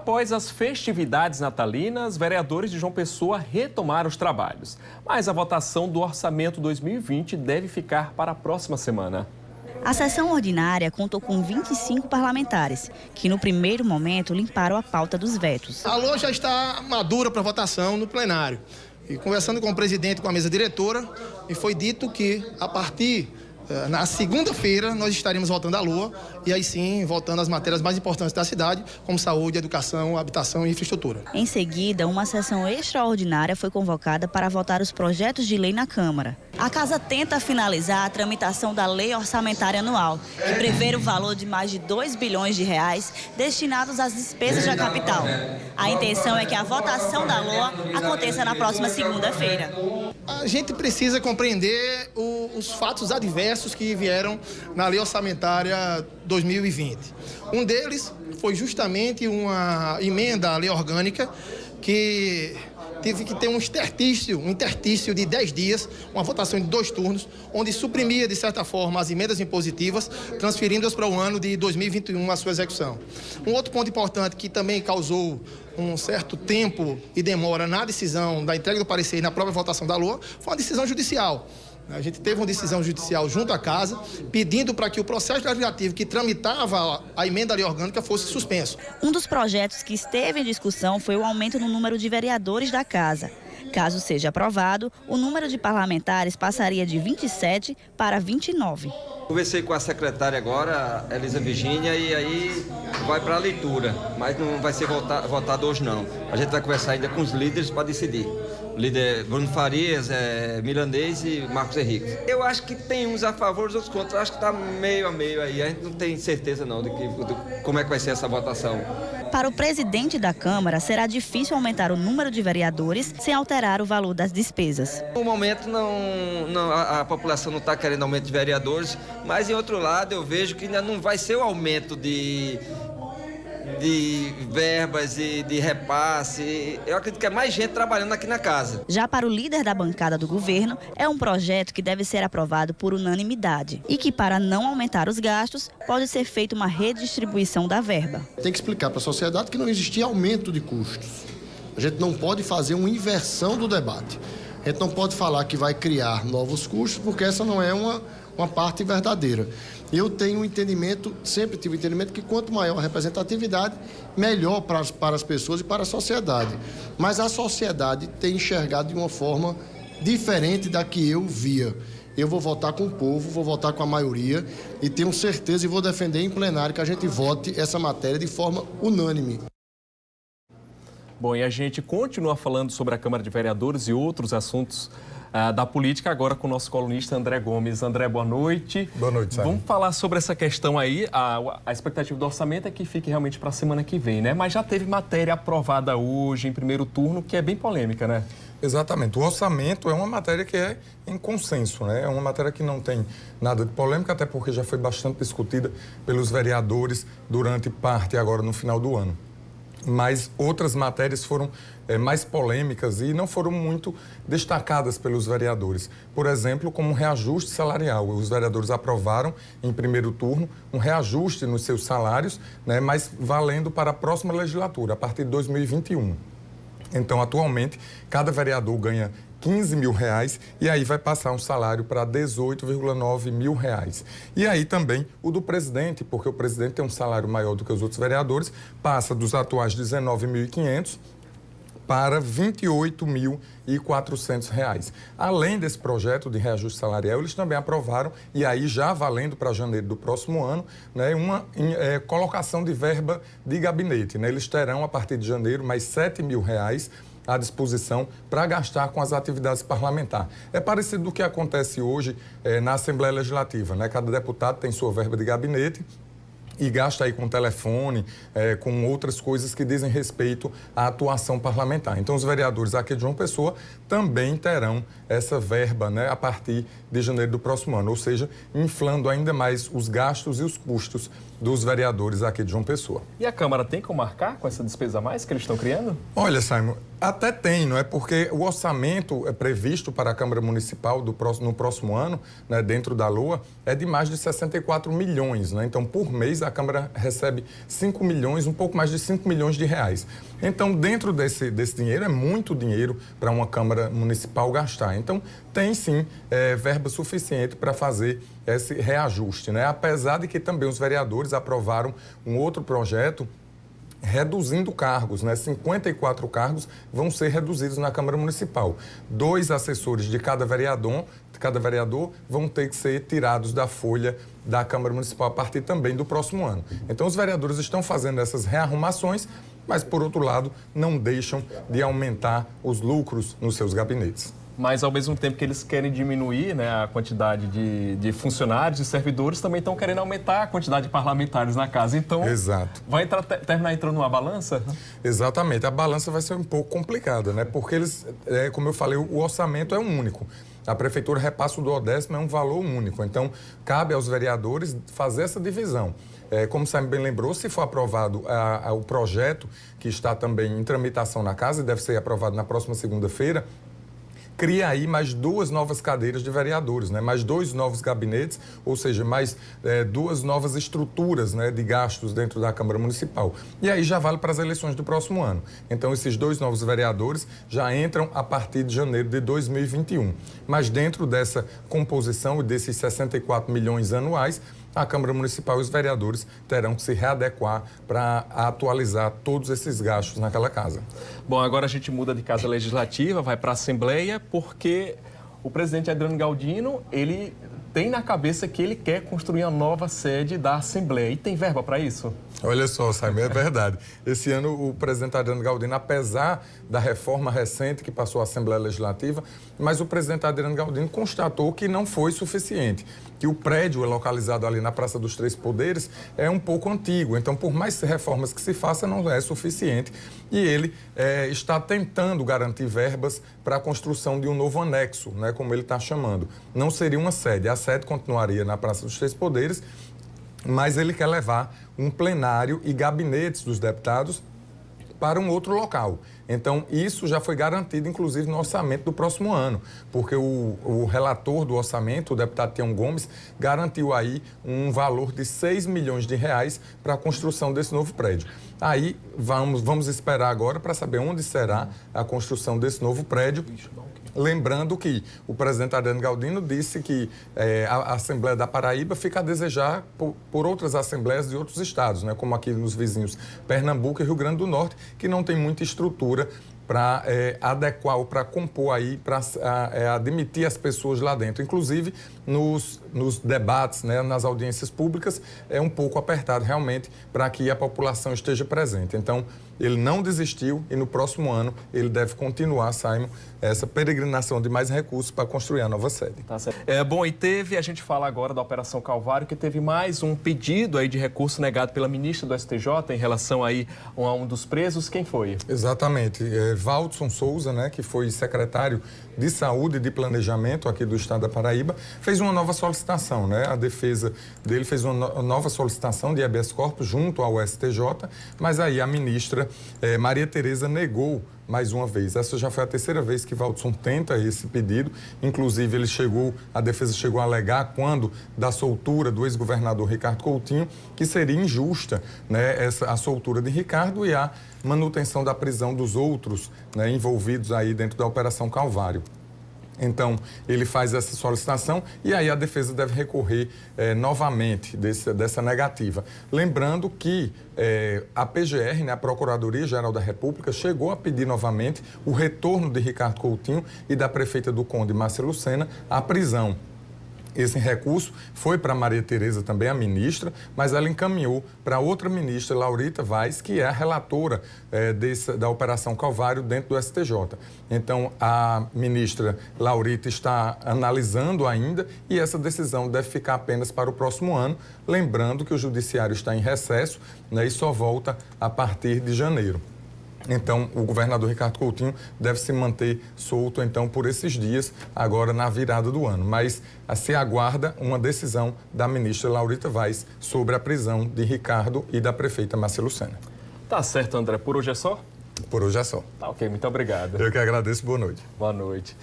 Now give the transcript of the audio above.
Após as festividades natalinas, vereadores de João Pessoa retomaram os trabalhos. Mas a votação do orçamento 2020 deve ficar para a próxima semana. A sessão ordinária contou com 25 parlamentares, que no primeiro momento limparam a pauta dos vetos. A LOA já está madura para votação no plenário. E conversando com o presidente e com a mesa diretora, me foi dito que a partir na segunda-feira nós estaremos votando a LOA e aí sim votando as matérias mais importantes da cidade, como saúde, educação, habitação e infraestrutura. Em seguida, uma sessão extraordinária foi convocada para votar os projetos de lei na Câmara. A Casa tenta finalizar a tramitação da Lei Orçamentária Anual, que prevê o valor de mais de 2 bilhões de reais destinados às despesas da capital. A intenção é que a votação da LOA aconteça na próxima segunda-feira. A gente precisa compreender os fatos adversos que vieram na Lei Orçamentária 2020. Um deles foi justamente uma emenda à lei orgânica que teve que ter um interstício de 10 dias, uma votação de 2 turnos, onde suprimia, de certa forma, as emendas impositivas, transferindo-as para o ano de 2021 a sua execução. Um outro ponto importante que também causou um certo tempo e demora na decisão da entrega do parecer e na própria votação da LOA foi uma decisão judicial. A gente teve uma decisão judicial junto à Casa, pedindo para que o processo legislativo que tramitava a emenda à lei orgânica fosse suspenso. Um dos projetos que esteve em discussão foi o aumento no número de vereadores da Casa. Caso seja aprovado, o número de parlamentares passaria de 27 para 29. Conversei com a secretária agora, Elisa Virgínia, e aí vai para a leitura, mas não vai ser votado hoje não. A gente vai conversar ainda com os líderes para decidir. O líder Bruno Farias, Milanês e Marcos Henrique. Eu acho que tem uns a favor, os outros contra. Eu acho que está meio a meio aí. A gente não tem certeza não de como é que vai ser essa votação. Para o presidente da Câmara, será difícil aumentar o número de vereadores sem alterar o valor das despesas. No momento, a população não está querendo aumento de vereadores, mas, em outro lado, eu vejo que ainda não vai ser o aumento de verbas e de repasse. Eu acredito que é mais gente trabalhando aqui na casa. Já para o líder da bancada do governo, é um projeto que deve ser aprovado por unanimidade e que, para não aumentar os gastos, pode ser feita uma redistribuição da verba. Tem que explicar para a sociedade que não existia aumento de custos. A gente não pode fazer uma inversão do debate. A gente não pode falar que vai criar novos custos, porque essa não é uma parte verdadeira. Eu tenho um entendimento, sempre tive o entendimento que quanto maior a representatividade, melhor para as pessoas e para a sociedade. Mas a sociedade tem enxergado de uma forma diferente da que eu via. Eu vou votar com o povo, vou votar com a maioria e tenho certeza e vou defender em plenário que a gente vote essa matéria de forma unânime. Bom, e a gente continua falando sobre a Câmara de Vereadores e outros assuntos da política, agora com o nosso colunista André Gomes. André, boa noite. Boa noite, Simon. Vamos falar sobre essa questão aí. A expectativa do orçamento é que fique realmente para a semana que vem, né? Mas já teve matéria aprovada hoje, em primeiro turno, que é bem polêmica, né? Exatamente. O orçamento é uma matéria que é em consenso, né? É uma matéria que não tem nada de polêmica, até porque já foi bastante discutida pelos vereadores durante parte agora no final do ano. Mas outras matérias foram mais polêmicas e não foram muito destacadas pelos vereadores. Por exemplo, como um reajuste salarial. Os vereadores aprovaram, em primeiro turno, um reajuste nos seus salários, né, mas valendo para a próxima legislatura, a partir de 2021. Então, atualmente, cada vereador ganha R$15 mil e aí vai passar um salário para R$18,9 mil. E aí também o do presidente, porque o presidente tem um salário maior do que os outros vereadores, passa dos atuais R$19.500 para R$28.400. Além desse projeto de reajuste salarial, eles também aprovaram, e aí já valendo para janeiro do próximo ano, né, uma colocação de verba de gabinete. Né? Eles terão, a partir de janeiro, mais R$7 mil à disposição para gastar com as atividades parlamentares. É parecido do que acontece hoje na Assembleia Legislativa, né? Cada deputado tem sua verba de gabinete e gasta aí com telefone, com outras coisas que dizem respeito à atuação parlamentar. Então, os vereadores aqui de João Pessoa também terão essa verba, né, a partir de janeiro do próximo ano, ou seja, inflando ainda mais os gastos e os custos dos vereadores aqui de João Pessoa. E a Câmara tem como marcar com essa despesa a mais que eles estão criando? Olha, Simon, Até tem, não é? Porque o orçamento previsto para a Câmara Municipal no próximo ano, né, dentro da LOA, é de mais de 64 milhões, né? Então, por mês, a Câmara recebe 5 milhões, um pouco mais de 5 milhões de reais. Então, dentro desse dinheiro, é muito dinheiro para uma Câmara Municipal gastar. Então, tem sim verba suficiente para fazer esse reajuste, né? Apesar de que também os vereadores aprovaram um outro projeto reduzindo cargos, né? 54 cargos vão ser reduzidos na Câmara Municipal. 2 assessores de cada vereador vão ter que ser tirados da folha da Câmara Municipal a partir também do próximo ano. Então, os vereadores estão fazendo essas rearrumações, mas, por outro lado, não deixam de aumentar os lucros nos seus gabinetes. Mas, ao mesmo tempo que eles querem diminuir, né, a quantidade de funcionários e servidores, também estão querendo aumentar a quantidade de parlamentares na casa. Então, exato. Vai terminar entrando numa balança? Exatamente. A balança vai ser um pouco complicada, né? Porque eles, como eu falei, o orçamento é um único. A Prefeitura repassa o 12º, é um valor único. Então, cabe aos vereadores fazer essa divisão. Como o Saime bem lembrou, se for aprovado o projeto, que está também em tramitação na casa e deve ser aprovado na próxima segunda-feira, cria aí mais 2 novas cadeiras de vereadores, né? Mais 2 novos gabinetes, ou seja, mais 2 novas estruturas, né, de gastos dentro da Câmara Municipal. E aí já vale para as eleições do próximo ano. Então, esses 2 novos vereadores já entram a partir de janeiro de 2021. Mas dentro dessa composição e desses 64 milhões anuais, a Câmara Municipal e os vereadores terão que se readequar para atualizar todos esses gastos naquela casa. Bom, agora a gente muda de casa legislativa, vai para a Assembleia, porque o presidente Adriano Galdino, ele tem na cabeça que ele quer construir uma nova sede da Assembleia. E tem verba para isso? Olha só, Saime, é verdade. Esse ano o presidente Adriano Galdino, apesar da reforma recente que passou a Assembleia Legislativa, mas o presidente Adriano Galdino constatou que não foi suficiente, que o prédio localizado ali na Praça dos Três Poderes é um pouco antigo. Então, por mais reformas que se faça, não é suficiente. E ele está tentando garantir verbas para a construção de um novo anexo, né, como ele está chamando. Não seria uma sede. A sede continuaria na Praça dos Três Poderes, mas ele quer levar um plenário e gabinetes dos deputados para um outro local. Então, isso já foi garantido, inclusive, no orçamento do próximo ano, porque o relator do orçamento, o deputado Tião Gomes, garantiu aí um valor de 6 milhões de reais para a construção desse novo prédio. Aí, vamos esperar agora para saber onde será a construção desse novo prédio. Lembrando que o presidente Adriano Galdino disse que a Assembleia da Paraíba fica a desejar por outras assembleias de outros estados, né, como aqui nos vizinhos Pernambuco e Rio Grande do Norte, que não tem muita estrutura para adequar ou para compor aí, para admitir as pessoas lá dentro. Inclusive, nos debates, né, nas audiências públicas, é um pouco apertado realmente para que a população esteja presente. Então, ele não desistiu e no próximo ano ele deve continuar, Simon, essa peregrinação de mais recursos para construir a nova sede. Tá certo. Bom, e a gente fala agora da Operação Calvário, que teve mais um pedido aí de recurso negado pela ministra do STJ em relação aí a um dos presos. Quem foi? Exatamente. Valdson Souza, né, que foi secretário de Saúde e de Planejamento aqui do estado da Paraíba, fez uma nova solicitação, né? A defesa dele fez uma nova solicitação de habeas corpus junto ao STJ, mas aí a ministra Maria Tereza negou mais uma vez. Essa já foi a terceira vez que Valdson tenta esse pedido. Inclusive, a defesa chegou a alegar, quando da soltura do ex-governador Ricardo Coutinho, que seria injusta, né, a soltura de Ricardo e a manutenção da prisão dos outros, né, envolvidos aí dentro da Operação Calvário. Então, ele faz essa solicitação e aí a defesa deve recorrer novamente dessa negativa. Lembrando que a PGR, né, a Procuradoria-Geral da República, chegou a pedir novamente o retorno de Ricardo Coutinho e da prefeita do Conde, Márcia Lucena, à prisão. Esse recurso foi para Maria Tereza também, a ministra, mas ela encaminhou para outra ministra, Laurita Vaz, que é a relatora da Operação Calvário dentro do STJ. Então, a ministra Laurita está analisando ainda e essa decisão deve ficar apenas para o próximo ano, lembrando que o judiciário está em recesso, né, e só volta a partir de janeiro. Então, o governador Ricardo Coutinho deve se manter solto, então, por esses dias, agora na virada do ano. Mas se aguarda uma decisão da ministra Laurita Vaz sobre a prisão de Ricardo e da prefeita Márcia Lucena. Tá certo, André. Por hoje é só? Por hoje é só. Tá ok, muito obrigado. Eu que agradeço, boa noite. Boa noite.